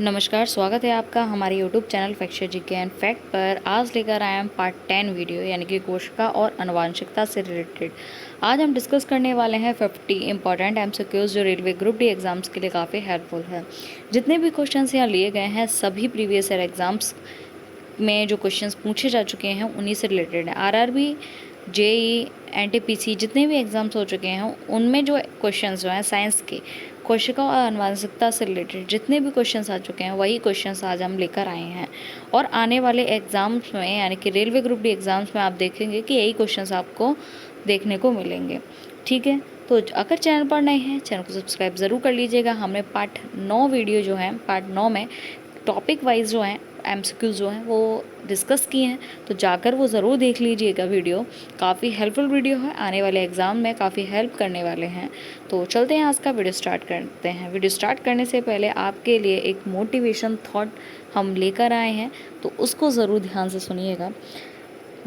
नमस्कार, स्वागत है आपका हमारे YouTube channel fracture GK and fact पर। आज लेकर आए हम पार्ट 10 वीडियो यानी कि कोशिका और आनुवांशिकता से रिलेटेड। आज हम डिस्कस करने वाले हैं 50 इंपॉर्टेंट एमसीक्यूज जो रेलवे ग्रुप डी एग्जाम्स के लिए काफ़ी हेल्पफुल है। जितने भी क्वेश्चंस यहाँ लिए गए हैं सभी प्रीवियस ईयर एग्जाम्स में जो क्वेश्चंस पूछे जा चुके हैं उन्हीं से रिलेटेड है। आरआरबी, जेई, एनटीपीसी जितने भी एग्जाम्स हो चुके हैं उनमें जो क्वेश्चंस जो हैं साइंस के कोशिका और आनुवंशिकता से रिलेटेड जितने भी क्वेश्चंस आ चुके हैं वही क्वेश्चंस आज हम लेकर आए हैं। और आने वाले एग्जाम्स में यानी कि रेलवे ग्रुप डी एग्जाम्स में आप देखेंगे कि यही क्वेश्चंस आपको देखने को मिलेंगे। ठीक है, तो अगर चैनल पर नए हैं चैनल को सब्सक्राइब ज़रूर कर लीजिएगा। हमने पार्ट 9 वीडियो जो है पार्ट 9 में टॉपिक वाइज जो हैं एमसीक्यूज जो हैं वो डिस्कस किए हैं, तो जाकर वो ज़रूर देख लीजिएगा। वीडियो काफ़ी हेल्पफुल वीडियो है, आने वाले एग्ज़ाम में काफ़ी हेल्प करने वाले हैं। तो चलते हैं आज का वीडियो स्टार्ट करते हैं। वीडियो स्टार्ट करने से पहले आपके लिए एक मोटिवेशन थॉट हम लेकर आए हैं, तो उसको ज़रूर ध्यान से सुनिएगा।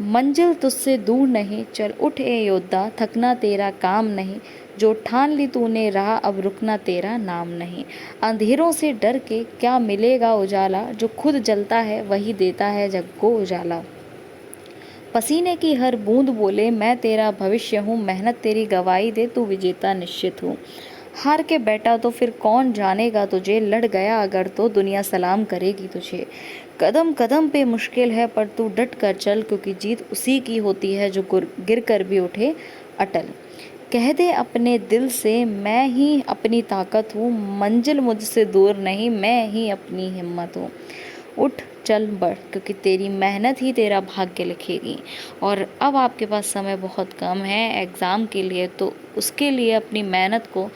मंजिल तुझसे दूर नहीं, चल उठ ए योद्धा, थकना तेरा काम नहीं, जो ठान ली तूने राह अब रुकना तेरा नाम नहीं। अंधेरों से डर के क्या मिलेगा उजाला, जो खुद जलता है वही देता है जग को उजाला। पसीने की हर बूंद बोले मैं तेरा भविष्य हूँ, मेहनत तेरी गवाही दे तू विजेता निश्चित हूँ। हार के बैठा तो फिर कौन जानेगा तुझे, लड़ गया अगर तो दुनिया सलाम करेगी तुझे। कदम कदम पे मुश्किल है पर तू डट कर चल, क्योंकि जीत उसी की होती है जो गिर कर भी उठे अटल। कह दे अपने दिल से मैं ही अपनी ताकत हूँ, मंजिल मुझसे दूर नहीं मैं ही अपनी हिम्मत हूँ। उठ चल बढ़, क्योंकि तेरी मेहनत ही तेरा भाग्य लिखेगी। और अब आपके पास समय बहुत कम है एग्ज़ाम के लिए, तो उसके लिए अपनी मेहनत को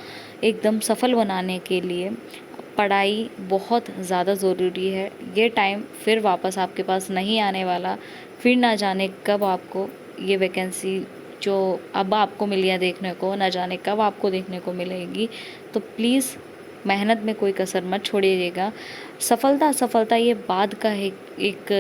एकदम सफल बनाने के लिए पढ़ाई बहुत ज़्यादा ज़रूरी है। ये टाइम फिर वापस आपके पास नहीं आने वाला, फिर ना जाने कब आपको ये वैकेंसी जो अब आपको मिली है देखने को, ना जाने कब आपको देखने को मिलेगी। तो प्लीज़ मेहनत में कोई कसर मत छोड़िएगा। सफलता ये बाद का एक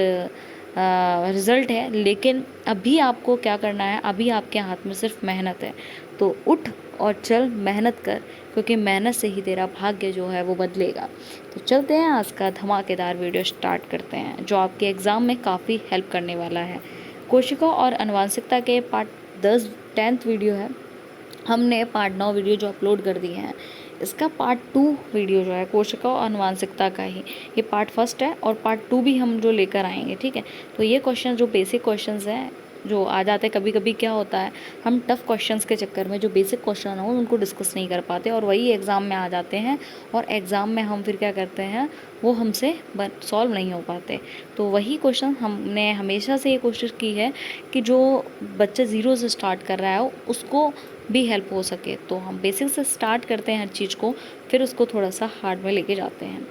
रिज़ल्ट है, लेकिन अभी आपको क्या करना है, अभी आपके हाथ में सिर्फ मेहनत है। तो उठ और चल मेहनत कर, क्योंकि मेहनत से ही तेरा भाग्य जो है वो बदलेगा। तो चलते हैं आज का धमाकेदार वीडियो स्टार्ट करते हैं जो आपके एग्ज़ाम में काफ़ी हेल्प करने वाला है। कोशिका और आनुवंशिकता के पार्ट 10th वीडियो है, हमने पार्ट 9 वीडियो जो अपलोड कर दिए हैं। इसका पार्ट 2 वीडियो जो है कोशिका और आनुवंशिकता का ही, ये पार्ट 1 है और पार्ट 2 भी हम जो लेकर आएंगे। ठीक है, तो ये क्वेश्चन जो बेसिक क्वेश्चंस हैं जो आ जाते हैं, कभी कभी क्या होता है हम टफ़ क्वेश्चंस के चक्कर में जो बेसिक क्वेश्चन हो उनको डिस्कस नहीं कर पाते और वही एग्ज़ाम में आ जाते हैं, और एग्ज़ाम में हम फिर क्या करते हैं वो हमसे सॉल्व नहीं हो पाते। तो वही क्वेश्चन हमने हमेशा से ये कोशिश की है कि जो बच्चा ज़ीरो से स्टार्ट कर रहा है उसको भी हेल्प हो सके। तो हम बेसिक से स्टार्ट करते हैं हर चीज़ को, फिर उसको थोड़ा सा हार्ड में लेके जाते हैं।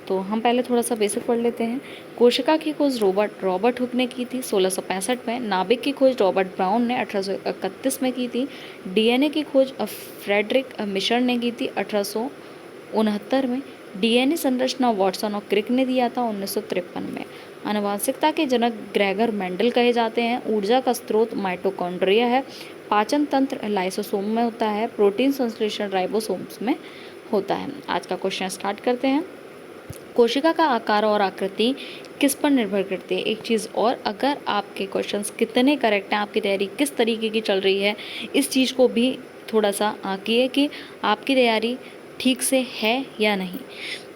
तो हम पहले थोड़ा सा बेसिक पढ़ लेते हैं। कोशिका की खोज रॉबर्ट हुक ने की थी 1665 में। नाभिक की खोज रॉबर्ट ब्राउन ने 1831 में की थी। डीएनए की खोज फ्रेडरिक मिशर ने की थी 1869 में। डीएनए संरचना वाटसन और क्रिक ने दिया था 1953 में। आनुवंशिकता के जनक ग्रेगर मेंडल कहे जाते हैं। ऊर्जा का स्रोत माइटोकॉन्ड्रिया है। पाचन तंत्र लाइसोसोम में होता है। प्रोटीन संश्लेषण राइबोसोम्स में होता है। आज का क्वेश्चन स्टार्ट करते हैं। कोशिका का आकार और आकृति किस पर निर्भर करती है? एक चीज़ और, अगर आपके क्वेश्चंस कितने करेक्ट हैं, आपकी तैयारी किस तरीके की चल रही है, इस चीज़ को भी थोड़ा सा आंकिए कि आपकी तैयारी ठीक से है या नहीं।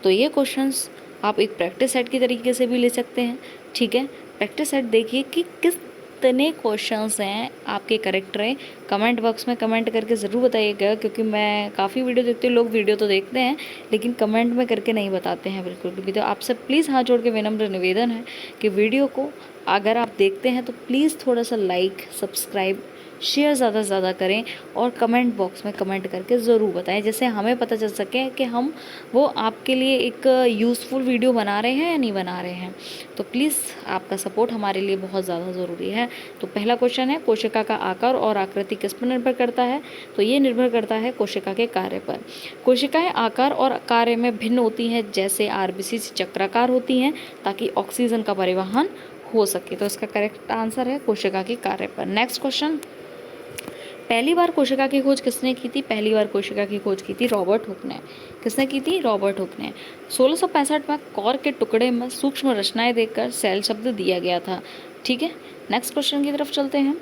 तो ये क्वेश्चंस आप एक प्रैक्टिस सेट की तरीके से भी ले सकते हैं। ठीक है, प्रैक्टिस सेट देखिए कि कितने क्वेश्चंस हैं आपके करेक्ट रहे। कमेंट बॉक्स में कमेंट करके ज़रूर बताइएगा, क्योंकि मैं काफ़ी वीडियो देखती हूँ, लोग वीडियो तो देखते हैं लेकिन कमेंट में करके नहीं बताते हैं बिल्कुल भी। तो आपसे प्लीज़ हाथ जोड़ के विनम्र निवेदन है कि वीडियो को अगर आप देखते हैं तो प्लीज़ थोड़ा सा लाइक, सब्सक्राइब, शेयर ज़्यादा से ज़्यादा करें और कमेंट बॉक्स में कमेंट करके ज़रूर बताएं, जिससे हमें पता चल सके कि हम वो आपके लिए एक यूज़फुल वीडियो बना रहे हैं या नहीं बना रहे हैं। तो प्लीज़ आपका सपोर्ट हमारे लिए बहुत ज़्यादा ज़रूरी है। तो पहला क्वेश्चन है, कोशिका का आकार और आकृति किस पर निर्भर करता है? तो ये निर्भर करता है कोशिका के कार्य पर। कोशिकाएं आकार और कार्य में भिन्न होती हैं, जैसे आरबीसी चक्राकार होती हैं ताकि ऑक्सीजन का परिवहन हो सके। तो इसका करेक्ट आंसर है कोशिका के कार्य पर। नेक्स्ट क्वेश्चन, पहली बार कोशिका की खोज किसने की थी? पहली बार कोशिका की खोज की थी रॉबर्ट हुक ने। किसने की थी? रॉबर्ट हुक ने। 1665 में कॉर के टुकड़े में सूक्ष्म रचनाएं देखकर सेल शब्द दिया गया था। ठीक है, नेक्स्ट क्वेश्चन की तरफ चलते हैं।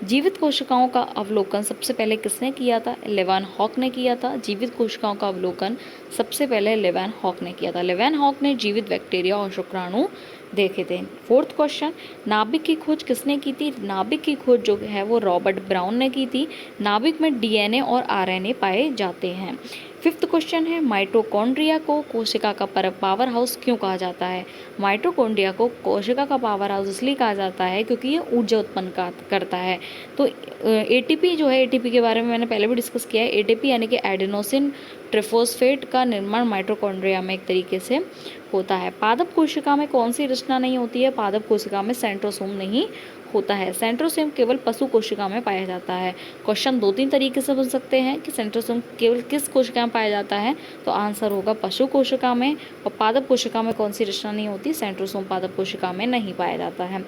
जीवित कोशिकाओं का अवलोकन सबसे पहले किसने किया था? लेवेन हॉक ने किया था। जीवित कोशिकाओं का अवलोकन सबसे पहले लेवेन हॉक ने किया था। लेवेन हॉक ने जीवित बैक्टीरिया और शुक्राणु देखे थे। फोर्थ क्वेश्चन, नाभिक की खोज किसने की थी? नाभिक की खोज जो है वो रॉबर्ट ब्राउन ने की थी। नाभिक में डीएनए और आरएनए पाए जाते हैं। फिफ्थ क्वेश्चन है, माइटोकॉन्ड्रिया को कोशिका का पावर हाउस क्यों कहा जाता है? माइटोकॉन्ड्रिया को कोशिका का पावर हाउस इसलिए कहा जाता है क्योंकि ये ऊर्जा उत्पन्न करता है। तो एटीपी जो है, एटीपी के बारे में मैंने पहले भी डिस्कस किया है। एटीपी यानी कि एडेनोसिन ट्रिफोस्फेट का निर्माण माइटोकॉन्ड्रिया में एक तरीके से होता है। पादप कोशिका में कौन सी रचना नहीं होती है? पादप कोशिका में सेंट्रोसोम नहीं होता है। सेंट्रोसोम केवल पशु कोशिका में पाया जाता है। क्वेश्चन 2-3 तरीके से बन सकते हैं कि सेंट्रोसोम केवल किस कोशिका में पाया जाता है, तो आंसर होगा पशु कोशिका में। और पादप कोशिका में कौन सी रचना नहीं होती? सेंट्रोसोम पादप कोशिका में नहीं पाया जाता है।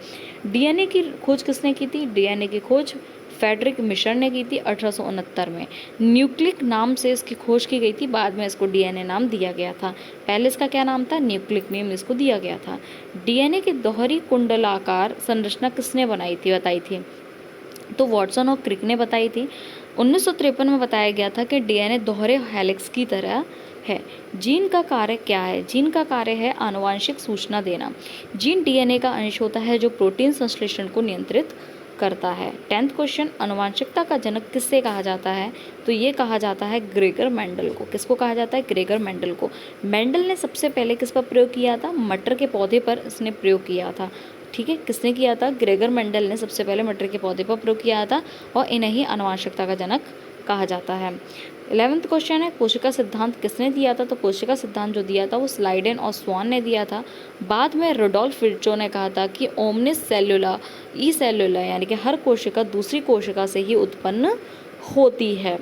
डीएनए की खोज किसने की थी? डीएनए की खोज फ्रेडरिक मिशर ने की थी 1869 में। न्यूक्लिक नाम से इसकी खोज की गई थी, बाद में इसको डीएनए नाम दिया गया था। पहले इसका क्या नाम था? न्यूक्लिक नेम इसको दिया गया था। डीएनए की दोहरी कुंडलाकार संरचना किसने बताई थी? तो वॉटसन और क्रिक ने बताई थी। 1953 में बताया गया था कि डीएनए दोहरे हेलिक्स की तरह है। जीन का कार्य क्या है? जीन का कार्य है आनुवांशिक सूचना देना। जीन डीएनए का अंश होता है जो प्रोटीन संश्लेषण को नियंत्रित करता है। 10th क्वेश्चन, आनुवांशिकता का जनक किससे कहा जाता है? तो ये कहा जाता है ग्रेगर मेंडल को। किसको कहा जाता है? ग्रेगर मेंडल को। मेंडल ने सबसे पहले किस पर प्रयोग किया था? मटर के पौधे पर इसने प्रयोग किया था। ठीक है, किसने किया था? ग्रेगर मेंडल ने सबसे पहले मटर के पौधे पर प्रयोग किया था और इन्हें ही आनुवांशिकता का जनक कहा जाता है। 11th क्वेश्चन है, कोशिका सिद्धांत किसने दिया था? तो कोशिका सिद्धांत जो दिया था वो स्लाइडेन और स्वान ने दिया था। बाद में रुडोल्फ विर्चो ने कहा था कि ओमनिस सेल्युला ई सेल्युला यानी कि हर कोशिका दूसरी कोशिका से ही उत्पन्न होती है।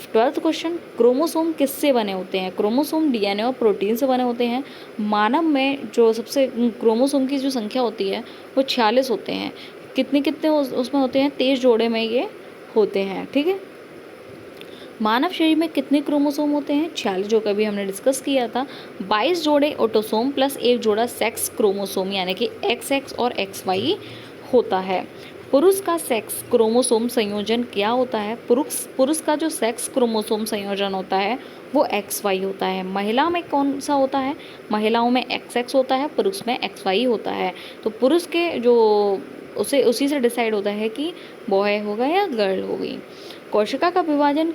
12th क्वेश्चन, क्रोमोसोम किससे बने होते हैं? क्रोमोसोम डीएनए और प्रोटीन से बने होते हैं। मानव में जो सबसे क्रोमोसोम की जो संख्या होती है वो 46 होते हैं। कितने कितने उसमें होते हैं? 23 जोड़े में ये होते हैं। ठीक है, मानव शरीर में कितने क्रोमोसोम होते हैं? 46, जो कभी हमने डिस्कस किया था। 22 जोड़े ऑटोसोम प्लस एक जोड़ा सेक्स क्रोमोसोम यानी कि XX और XY होता है। पुरुष का सेक्स क्रोमोसोम संयोजन क्या होता है? पुरुष का जो सेक्स क्रोमोसोम संयोजन होता है वो XY होता है। महिला में कौन सा होता है? महिलाओं में XX होता है, पुरुष में XY होता है। तो पुरुष के जो उसी से डिसाइड होता है कि बॉय होगा या गर्ल होगी। कोशिका का विभाजन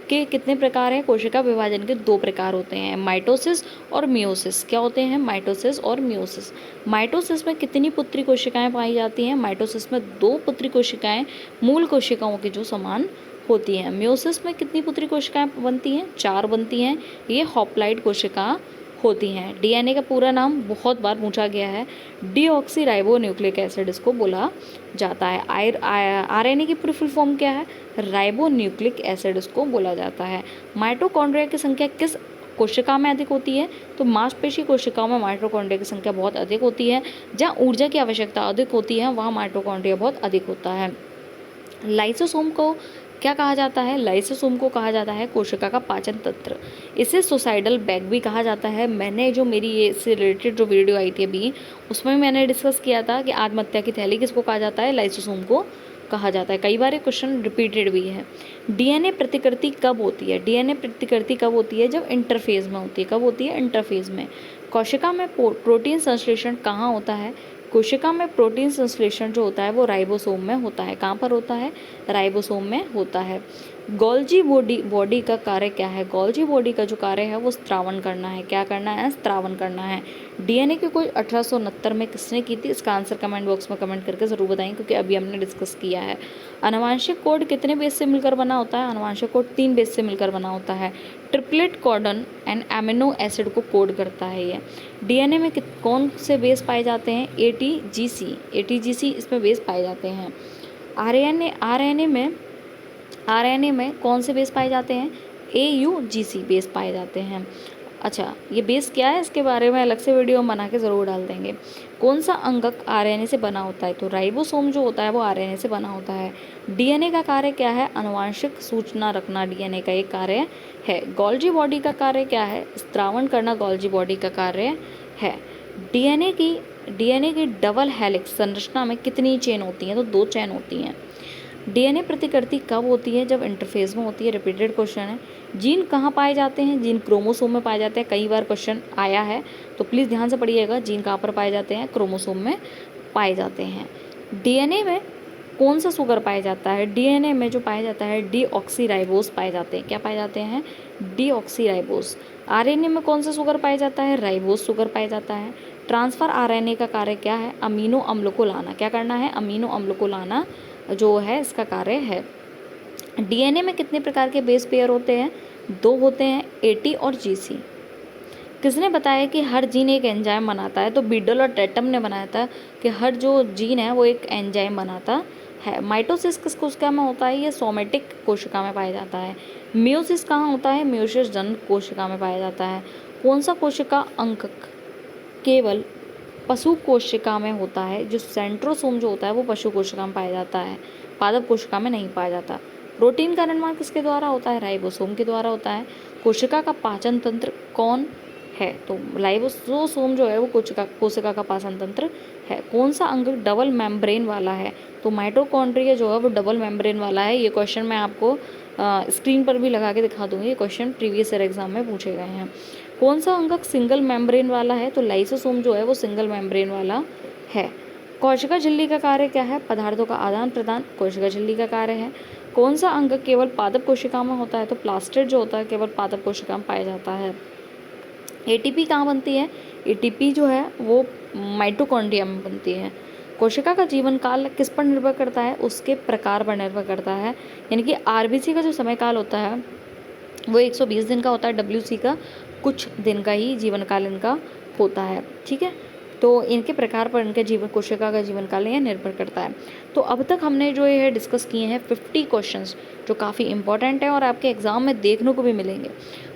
के कितने प्रकार हैं? कोशिका विभाजन के 2 प्रकार होते हैं, माइटोसिस और मियोसिस। क्या होते हैं? माइटोसिस और मियोसिस। माइटोसिस में कितनी पुत्री कोशिकाएं पाई जाती हैं? माइटोसिस में 2 पुत्री कोशिकाएं मूल कोशिकाओं के जो समान होती हैं। मियोसिस में कितनी पुत्री कोशिकाएं बनती हैं? 4 बनती हैं। ये हॉप्लाइड कोशिका होती हैं। डीएनए का पूरा नाम बहुत बार पूछा गया है, डीऑक्सी राइबो न्यूक्लिक एसिड इसको बोला जाता है। आरएनए की पूरी फुल फॉर्म क्या है? राइबो न्यूक्लिक एसिड इसको बोला जाता है। माइटोकॉन्ड्रिया की संख्या किस कोशिका में अधिक होती है? तो मांसपेशी कोशिकाओं में माइटोकॉन्ड्रिया की संख्या बहुत अधिक होती है। जहाँ ऊर्जा की आवश्यकता अधिक होती है वहाँ माइटोकॉन्ड्रिया बहुत अधिक होता है। लाइसोसोम को क्या कहा जाता है? लाइसोसोम को कहा जाता है कोशिका का पाचन तंत्र। इसे सुसाइडल बैग भी कहा जाता है। मैंने जो मेरी ये से रिलेटेड जो वीडियो आई थी अभी, उसमें मैंने डिस्कस किया था कि आत्महत्या की थैली किसको कहा जाता है? लाइसोसोम को कहा जाता है। कई बार ये क्वेश्चन रिपीटेड भी है। डीएनए प्रतिकृति कब होती है? डीएनए प्रतिकृति कब होती है? जब इंटरफेज में होती है। कब होती है? इंटरफेज में। कोशिका में प्रोटीन संश्लेषण कहाँ होता है? कोशिका में प्रोटीन संश्लेषण जो होता है वो राइबोसोम में होता है। कहाँ पर होता है? राइबोसोम में होता है। गोल्जी बॉडी का कार्य क्या है? गोल्जी बॉडी का जो कार्य है वो स्त्रावन करना है। क्या करना है? स्त्रावन करना है। डीएनए की खोज 1869 में किसने की थी? इसका आंसर कमेंट बॉक्स में कमेंट करके ज़रूर बताएं, क्योंकि अभी हमने डिस्कस किया है। आनुवांशिक कोड कितने बेस से मिलकर बना होता है? आनुवांशिक कोड 3 बेस से मिलकर बना होता है। Triplet codon and amino acid को कोड करता है ये। डीएनए में कौन से बेस पाए जाते हैं? एटीजीसी इसमें बेस पाए जाते हैं। आरएनए में कौन से बेस पाए जाते हैं? AUGC बेस पाए जाते हैं। अच्छा, ये बेस क्या है इसके बारे में अलग से वीडियो हम बना के ज़रूर डाल देंगे। कौन सा अंगक आरएनए से बना होता है? तो राइबोसोम जो होता है वो आरएनए से बना होता है। डीएनए का कार्य क्या है? आनुवांशिक सूचना रखना डीएनए का एक कार्य है। गोल्जी बॉडी का कार्य क्या है? स्त्रावण करना गोल्जी बॉडी का कार्य है। डीएनए की डबल हेलिक्स संरचना में कितनी चेन होती हैं? तो 2 चेन होती हैं। डीएनए प्रतिकृति कब होती है? जब इंटरफेज में होती है। रिपीटेड क्वेश्चन है। जीन कहाँ पाए जाते हैं? जीन क्रोमोसोम में पाए जाते हैं। कई बार क्वेश्चन आया है तो प्लीज़ ध्यान से पढ़िएगा। जीन कहाँ पर पाए जाते हैं? क्रोमोसोम में पाए जाते हैं। डीएनए में कौन सा शुगर पाया जाता है? डीएनए में जो पाया जाता है डीऑक्सीराइबोस पाए जाते हैं। क्या पाए जाते हैं? डीऑक्सीराइबोस। आरएनए में कौन सा शुगर पाया जाता है? राइबोस शुगर पाया जाता है। ट्रांसफर आरएनए का कार्य क्या है? अमीनो अम्ल को लाना। क्या करना है? अमीनो अम्ल को लाना जो है इसका कार्य है। डीएनए में कितने प्रकार के बेस पेयर होते हैं? 2 होते हैं, एटी और जीसी। किसने बताया कि हर जीन एक एंजाइम बनाता है? तो बीडल और टेटम ने बनाया था कि हर जो जीन है वो एक एंजाइम बनाता है। माइटोसिस किस कोशिका में होता है? ये सोमेटिक कोशिका में पाया जाता है। मियोसिस कहाँ होता है? मियोसिस जनन कोशिका में पाया जाता है। कौन सा कोशिका अंक केवल पशु कोशिका में होता है? जो सेंट्रोसोम जो होता है वो पशु कोशिका में पाया जाता है, पादप कोशिका में नहीं पाया जाता। प्रोटीन का निर्माण किसके द्वारा होता है? राइबोसोम के द्वारा होता है। कोशिका का पाचन तंत्र कौन है? तो राइबोसोम जो है वो कोशिका का पाचन तंत्र है। कौन सा अंग डबल मेम्ब्रेन वाला है? तो माइटोकॉन्ड्रिया जो है वो डबल मेम्ब्रेन वाला है। ये क्वेश्चन मैं आपको स्क्रीन पर भी लगा के दिखा दूंगी। ये क्वेश्चन प्रीवियस ईयर एग्जाम में पूछे गए हैं। कौन सा अंगक सिंगल मेम्ब्रेन वाला है? तो लाइसोसोम जो है वो सिंगल मेम्ब्रेन वाला है। कोशिका झिल्ली का कार्य क्या है? पदार्थों का आदान प्रदान कोशिका झिल्ली का कार्य है। कौन सा अंग केवल पादप कोशिका में होता है? तो प्लास्टिड जो होता है केवल पादप कोशिका में पाया जाता है। एटीपी कहाँ बनती है? एटीपी जो है वो माइटोकॉन्ड्रिया में बनती है। कोशिका का जीवन काल किस पर निर्भर करता है? उसके प्रकार पर निर्भर करता है। यानी कि आरबीसी का जो समय काल होता है वो 120 दिन का होता है। डब्ल्यूसी का कुछ दिन का ही जीवन काल इनका होता है। ठीक है, तो इनके प्रकार पर इनके जीवन कोशिका का जीवन काल यह निर्भर करता है। तो अब तक हमने जो ये डिस्कस किए हैं 50 क्वेश्चंस जो काफ़ी इंपॉर्टेंट है और आपके एग्जाम में देखने को भी मिलेंगे।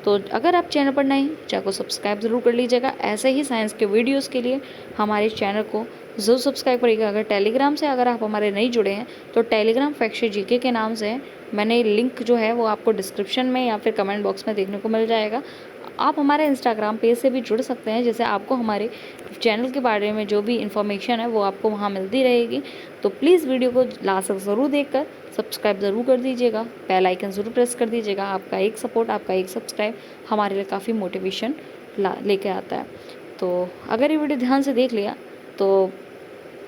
तो अगर आप चैनल पर नए हैं चैनल को सब्सक्राइब ज़रूर कर लीजिएगा। ऐसे ही साइंस के वीडियोज़ के लिए हमारे चैनल को ज़रूर सब्सक्राइब करिएगा। अगर टेलीग्राम से अगर आप हमारे नहीं जुड़े हैं तो टेलीग्राम फैक्ट जीके के नाम से मैंने लिंक जो है वो आपको डिस्क्रिप्शन में या फिर कमेंट बॉक्स में देखने को मिल जाएगा। आप हमारे इंस्टाग्राम पेज से भी जुड़ सकते हैं, जिससे आपको हमारे चैनल के बारे में जो भी इन्फॉर्मेशन है वो आपको वहाँ मिलती रहेगी। तो प्लीज़ वीडियो को लास्ट तक ज़रूर देखकर सब्सक्राइब ज़रूर कर दीजिएगा, बेल आइकन ज़रूर प्रेस कर दीजिएगा। आपका एक सपोर्ट, आपका एक सब्सक्राइब हमारे लिए काफ़ी मोटिवेशन लेके आता है। तो अगर ये वीडियो ध्यान से देख लिया तो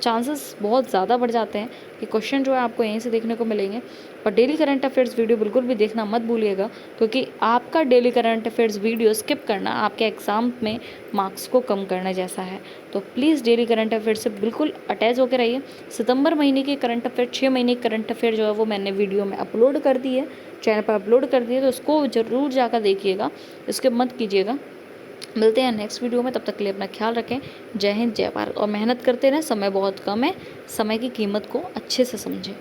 चांसेस बहुत ज़्यादा बढ़ जाते हैं कि क्वेश्चन जो है आपको यहीं से देखने को मिलेंगे। और डेली करंट अफेयर्स वीडियो बिल्कुल भी देखना मत भूलिएगा, क्योंकि आपका daily current affairs video skip करना आपके एग्ज़ाम में मार्क्स को कम करने जैसा है। तो प्लीज़ डेली करंट अफेयर से बिल्कुल अटैच होकर रहिए। सितंबर महीने की करंट अफेयर 6 महीने की करंट अफेयर जो है वो मैंने वीडियो में अपलोड कर दी है, चैनल पर अपलोड कर दी है, तो उसको ज़रूर जाकर देखिएगा, इसके मत कीजिएगा। मिलते हैं नेक्स्ट वीडियो में, तब तक के लिए अपना ख्याल रखें। जय हिंद, जय भारत। और मेहनत करते रहें, समय बहुत कम है, समय की कीमत को अच्छे से समझें।